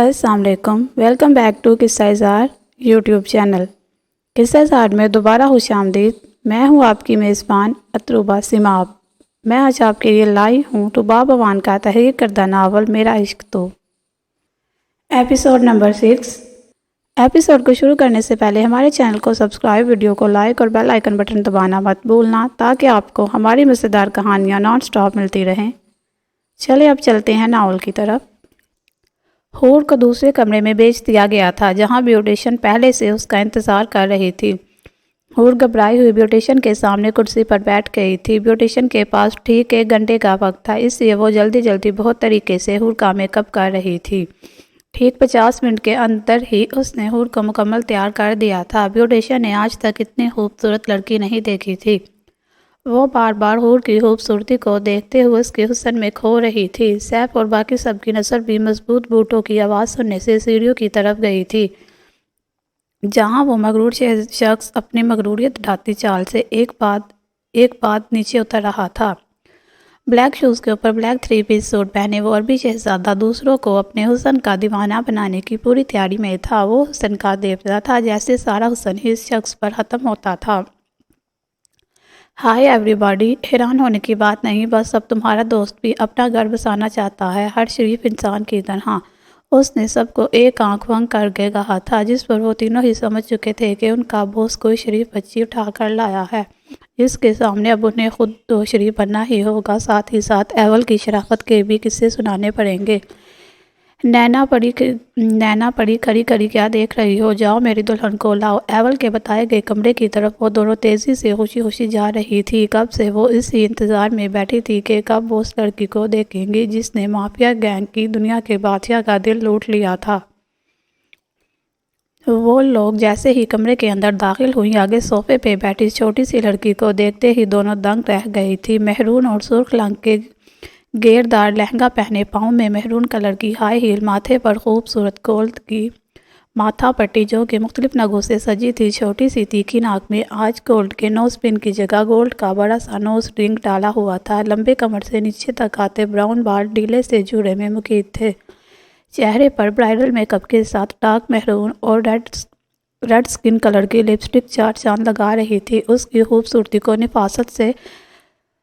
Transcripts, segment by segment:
السلام علیکم، welcome back to قصہ اظہار یوٹیوب چینل۔ قصہ اظہار میں دوبارہ خوش آمدید۔ میں ہوں آپ کی میزبان اطروبہ سماب۔ میں آج آپ کے لیے لائی ہوں رباب امان کا تحریر کردہ ناول میرا عشق تو۔ Episode number 6۔ ایپیسوڈ کو شروع کرنے سے پہلے ہمارے چینل کو سبسکرائب، ویڈیو کو لائک اور بیل آئیکن بٹن دبانا مت بھولنا تاکہ آپ کو ہماری مزیدار کہانیاں نان سٹاپ ملتی رہیں۔ چلے اب چلتے ہیں ناول کی طرف۔ حور کو دوسرے کمرے میں بھیج دیا گیا تھا جہاں بیوٹیشن پہلے سے اس کا انتظار کر رہی تھی۔ حور گھبرائی ہوئی بیوٹیشن کے سامنے کرسی پر بیٹھ گئی تھی۔ بیوٹیشن کے پاس ٹھیک 1 گھنٹے کا وقت تھا، اس لیے وہ جلدی بہت طریقے سے حور کا میک اپ کر رہی تھی۔ ٹھیک 50 منٹ کے اندر ہی اس نے حور کو مکمل تیار کر دیا تھا۔ بیوٹیشن نے آج تک اتنی خوبصورت لڑکی نہیں دیکھی تھی۔ وہ بار بار حور کی خوبصورتی کو دیکھتے ہوئے اس کے حسن میں کھو رہی تھی۔ سیف اور باقی سب کی نظر بھی مضبوط بوٹوں کی آواز سننے سے سیڑھیوں کی طرف گئی تھی جہاں وہ مغرور شخص اپنی مغروریت ڈھاتی چال سے ایک بعد نیچے اتر رہا تھا۔ بلیک شوز کے اوپر بلیک 3 پیس سوٹ پہنے وہ عربی شہزادہ دوسروں کو اپنے حسن کا دیوانہ بنانے کی پوری تیاری میں تھا۔ وہ حسن کا دیوتا تھا، جیسے سارا حسن ہی اس شخص پر ختم ہوتا تھا۔ ہائی ایوری باڈی، حیران ہونے کی بات نہیں، بس اب تمہارا دوست بھی اپنا گھر بسانا چاہتا ہے، ہر شریف انسان کی طرح۔ اس نے سب کو ایک آنکھ ونگ کر کے کہا تھا، جس پر وہ تینوں ہی سمجھ چکے تھے کہ ان کا بوس کوئی شریف بچی اٹھا کر لایا ہے جس کے سامنے اب انہیں خود تو شریف بننا ہی ہوگا، ساتھ ہی ساتھ ایول کی شرافت کے بھی قصے سنانے پڑیں گے۔ نینا پڑی کھڑی کیا دیکھ رہی ہو، جاؤ میری دلہن کو لاؤ۔ ایول کے بتائے گئے کمرے کی طرف وہ دونوں تیزی سے خوشی جا رہی تھی۔ کب سے وہ اسی انتظار میں بیٹھی تھی کہ کب وہ اس لڑکی کو دیکھیں گی جس نے مافیا گینگ کی دنیا کے بادشاہ کا دل لوٹ لیا تھا۔ وہ لوگ جیسے ہی کمرے کے اندر داخل ہوئیں، آگے صوفے پہ بیٹھی چھوٹی سی لڑکی کو دیکھتے ہی دونوں دنگ رہ گئی تھی۔ مہرون اور سرخ رنگ کے گھیردار لہنگا پہنے، پاؤں میں مہرون کلر کی ہائی ہیل، ماتھے پر خوبصورت گولڈ کی ماتھا پٹی جو کہ مختلف نگوں سے سجی تھی، چھوٹی سی تیکھی ناک میں آج گولڈ کے نوز پن کی جگہ گولڈ کا بڑا سا نوز رنگ ڈالا ہوا تھا۔ لمبے کمر سے نیچے تک آتے براؤن بال ڈھیلے سے جوڑے میں مقید تھے۔ چہرے پر برائڈل میک اپ کے ساتھ ڈارک مہرون اور ریڈ سکن کلر کی لپسٹک 4 چاند لگا رہی تھی۔ اس کی خوبصورتی کو نفاست سے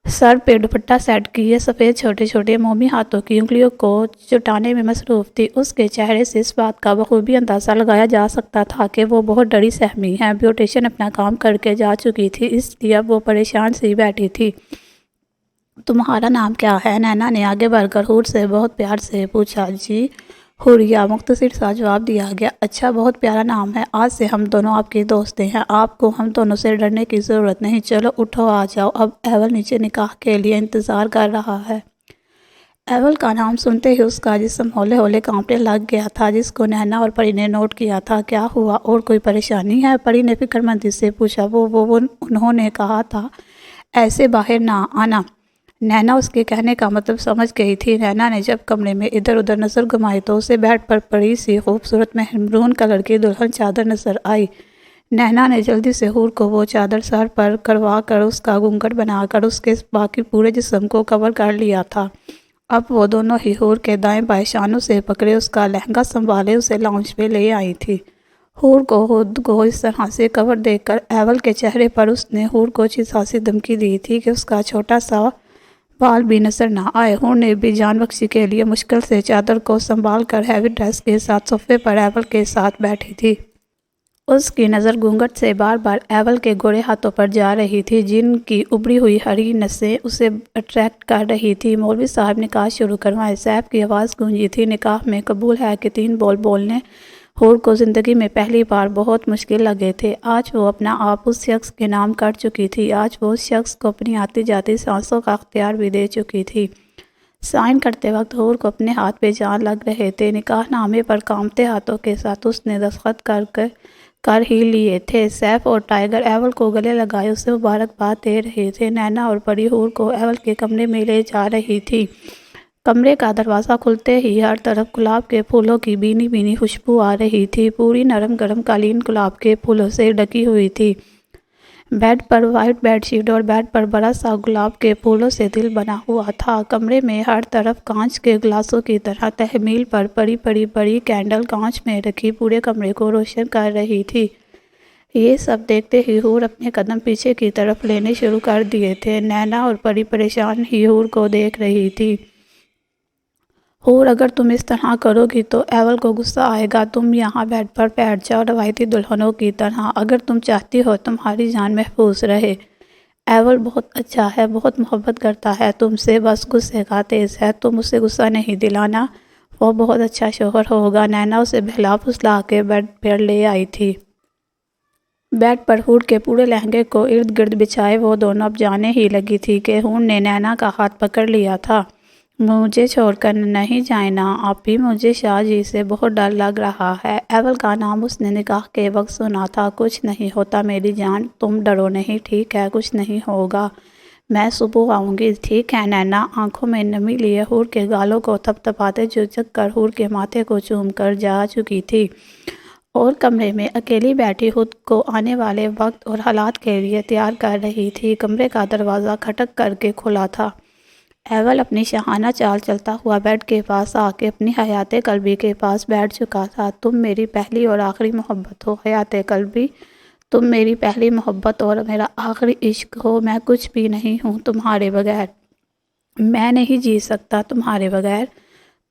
سر پہ دوپٹہ سیٹ کیے سفید چھوٹے مومی ہاتھوں کی انگلیوں کو چٹانے میں مصروف تھی۔ اس کے چہرے سے اس بات کا بخوبی اندازہ لگایا جا سکتا تھا کہ وہ بہت ڈری سہمی ہے۔ بیوٹیشن اپنا کام کر کے جا چکی تھی، اس لیے اب وہ پریشان سی بیٹھی تھی۔ تمہارا نام کیا ہے؟ نینا نے آگے بڑھ کر حور سے بہت پیار سے پوچھا۔ جی حوریہ، مختصر سا جواب دیا گیا۔ اچھا، بہت پیارا نام ہے۔ آج سے ہم دونوں آپ کے دوست ہیں، آپ کو ہم دونوں سے ڈرنے کی ضرورت نہیں۔ چلو اٹھو، آ جاؤ، اب ایول نیچے نکاح کے لیے انتظار کر رہا ہے۔ ایول کا نام سنتے ہی اس کا جسم ہولے کانپنے لگ گیا تھا، جس کو نینا اور پری نے نوٹ کیا تھا۔ کیا ہوا، اور کوئی پریشانی ہے؟ پری نے فکر مندی سے پوچھا۔ انہوں نے کہا تھا ایسے باہر نہ آنا۔ نینا اس کے کہنے کا مطلب سمجھ گئی تھی۔ نینا نے جب کمرے میں ادھر ادھر نظر گھمائی تو اسے بیڈ پر پڑی سی خوبصورت مہرون کلر کی دلہن چادر نظر آئی۔ نینا نے جلدی سے حور کو وہ چادر سر پر کروا کر اس کا گھونگھٹ بنا کر اس کے باقی پورے جسم کو کور کر لیا تھا۔ اب وہ دونوں ہی حور کے دائیں بائیں شانوں سے پکڑے اس کا لہنگا سنبھالے اسے لاؤنج پہ لے آئی تھی۔ حور کو خود کو اس طرح سے کور دیکھ کر ایول کے چہرے پر اس نے حور کو چیزی دھمکی دی تھی کہ اس کا چھوٹا سا بال بھی نظر نہ آئے۔ حور نے بھی جان بخشی کے لیے مشکل سے چادر کو سنبھال کر ہیوی ڈریس کے ساتھ صوفے پر ایول کے ساتھ بیٹھی تھی۔ اس کی نظر گھونگھٹ سے بار بار ایول کے گوڑے ہاتھوں پر جا رہی تھی جن کی ابھری ہوئی ہری نسیں اسے اٹریکٹ کر رہی تھی۔ مولوی صاحب نکاح شروع کروائیں، سیف کی آواز گونجی تھی۔ نکاح میں قبول ہے کہ 3 بول بولنے حور کو زندگی میں پہلی بار بہت مشکل لگے تھے۔ آج وہ اپنا آپ اس شخص کے نام کر چکی تھی، آج وہ اس شخص کو اپنی آتی جاتی سانسوں کا اختیار بھی دے چکی تھی۔ سائن کرتے وقت حور کو اپنے ہاتھ پہ جان لگ رہے تھے۔ نکاح نامے پر کانپتے ہاتھوں کے ساتھ اس نے دستخط کر ہی لیے تھے۔ سیف اور ٹائیگر ایول کو گلے لگائے اسے مبارکباد دے رہے تھے۔ نینا اور پری حور کو ایول کے کمرے میں لے جا رہی تھی۔ کمرے کا دروازہ کھلتے ہی ہر طرف گلاب کے پھولوں کی بھینی خوشبو آ رہی تھی۔ پوری نرم گرم قالین گلاب کے پھولوں سے ڈھکی ہوئی تھی۔ بیڈ پر وائٹ بیڈ شیٹ اور بیڈ پر بڑا سا گلاب کے پھولوں سے دل بنا ہوا تھا۔ کمرے میں ہر طرف کانچ کے گلاسوں کی طرح تحمیل پر بڑی کینڈل کانچ میں رکھی پورے کمرے کو روشن کر رہی تھی۔ یہ سب دیکھتے ہی حور اپنے قدم پیچھے کی طرف لینے شروع کر دیے تھے۔ نینا اور پری پریشان ہی حور کو دیکھ رہی تھی۔ حور، اگر تم اس طرح کرو گی تو ایول کو غصہ آئے گا۔ تم یہاں بیڈ پر بیٹھ جاؤ روایتی دلہنوں کی طرح، اگر تم چاہتی ہو تمہاری جان محفوظ رہے۔ ایول بہت اچھا ہے، بہت محبت کرتا ہے تم سے، بس غصے کا تیز ہے۔ تم اسے غصہ نہیں دلانا، وہ بہت اچھا شوہر ہوگا۔ نینا اسے بہلا پھسلا کے بیڈ پر لے آئی تھی۔ بیڈ پر حور کے پورے لہنگے کو ارد گرد بچھائے وہ دونوں اب جانے ہی لگی تھی کہ حور نے نینا کا ہاتھ پکڑ لیا تھا۔ مجھے چھوڑ کر نہیں جائیں نا آپی، مجھے شاہ جی سے بہت ڈر لگ رہا ہے۔ ایول کا نام اس نے نکاح کے وقت سنا تھا۔ کچھ نہیں ہوتا میری جان، تم ڈرو نہیں، ٹھیک ہے، کچھ نہیں ہوگا، میں صبح آؤں گی، ٹھیک ہے۔ نینا آنکھوں میں نمی لیے حور کے گالوں کو تھپتھپاتے جھک کر حور کے ماتھے کو چوم کر جا چکی تھی اور کمرے میں اکیلی بیٹھی خود کو آنے والے وقت اور حالات کے لیے تیار کر رہی تھی۔ کمرے کا دروازہ کھٹک کر کے کھلا تھا۔ ایول اپنی شاہانہ چال چلتا ہوا بیڈ کے پاس آ کے اپنی حیات قلبی کے پاس بیٹھ چکا تھا۔ تم میری پہلی اور آخری محبت ہو حیات قلبی، تم میری پہلی محبت اور میرا آخری عشق ہو۔ میں کچھ بھی نہیں ہوں تمہارے بغیر، میں نہیں جی سکتا تمہارے بغیر،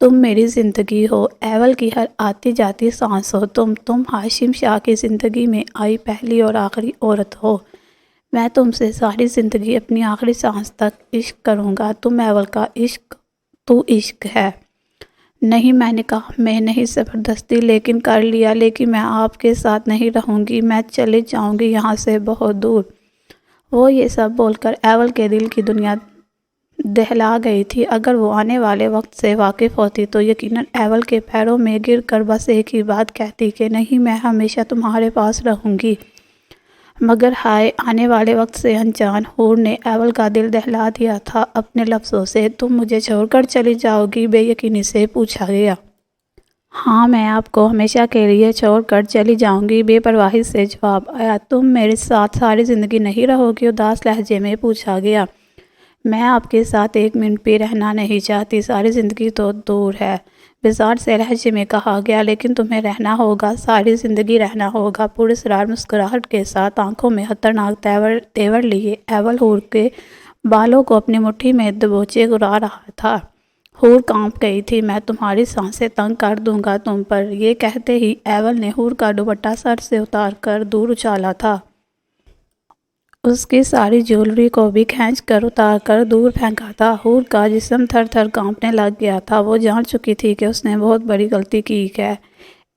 تم میری زندگی ہو، ایول کی ہر آتی جاتی سانس ہو تم ہاشم شاہ کی زندگی میں آئی پہلی اور آخری عورت ہو۔ میں تم سے ساری زندگی اپنی آخری سانس تک عشق کروں گا۔ تم ایول کا عشق، تو عشق ہے۔ نہیں، میں نکاح میں نہیں زبردستی لیکن کر لیا، لیکن میں آپ کے ساتھ نہیں رہوں گی، میں چلے جاؤں گی یہاں سے بہت دور۔ وہ یہ سب بول کر ایول کے دل کی دنیا دہلا گئی تھی۔ اگر وہ آنے والے وقت سے واقف ہوتی تو یقیناً ایول کے پیروں میں گر کر بس ایک ہی بات کہتی کہ نہیں، میں ہمیشہ تمہارے پاس رہوں گی۔ مگر ہائے، آنے والے وقت سے انجان حور نے ایول کا دل دہلا دیا تھا اپنے لفظوں سے۔ تم مجھے چھوڑ کر چلی جاؤ گی؟ بے یقینی سے پوچھا گیا۔ ہاں، میں آپ کو ہمیشہ کے لیے چھوڑ کر چلی جاؤں گی، بے پرواہی سے جواب آیا۔ تم میرے ساتھ ساری زندگی نہیں رہو گی؟ اداس لہجے میں پوچھا گیا۔ میں آپ کے ساتھ ایک منٹ بھی رہنا نہیں چاہتی، ساری زندگی تو دور ہے، بزار سے لہجے میں کہا گیا۔ لیکن تمہیں رہنا ہوگا، ساری زندگی رہنا ہوگا، پراسرار مسکراہٹ کے ساتھ آنکھوں میں خطرناک تیور لیے ایول حور کے بالوں کو اپنی مٹھی میں دبوچے گرا رہا تھا۔ حور کانپ گئی تھی۔ میں تمہاری سانسیں تنگ کر دوں گا تم پر، یہ کہتے ہی ایول نے حور کا دوپٹہ سر سے اتار کر دور اچھالا تھا۔ اس کی ساری جیولری کو بھی کھینچ کر اتار کر دور پھینکا تھا۔ حور کا جسم تھر تھر کانپنے لگ گیا تھا۔ وہ جان چکی تھی کہ اس نے بہت بڑی غلطی کی ہے۔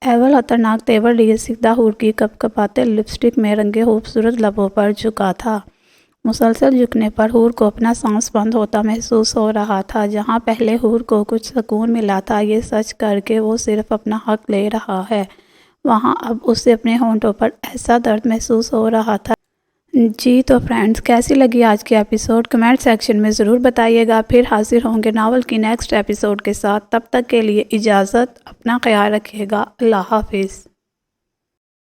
ایول خطرناک تیور لیے سیدھا حور کی کپ کپاتے لپسٹک میں رنگے خوبصورت لبوں پر جھکا تھا۔ مسلسل جھکنے پر حور کو اپنا سانس بند ہوتا محسوس ہو رہا تھا۔ جہاں پہلے حور کو کچھ سکون ملا تھا یہ سچ کر کے وہ صرف اپنا حق لے رہا ہے، وہاں اب اسے اپنے ہونٹوں پر ایسا درد محسوس ہو رہا تھا۔ جی تو فرینڈز، کیسی لگی آج کی ایپیسوڈ؟ کمنٹ سیکشن میں ضرور بتائیے گا۔ پھر حاضر ہوں گے ناول کی نیکسٹ ایپیسوڈ کے ساتھ۔ تب تک کے لیے اجازت، اپنا خیال رکھیے گا۔ اللہ حافظ۔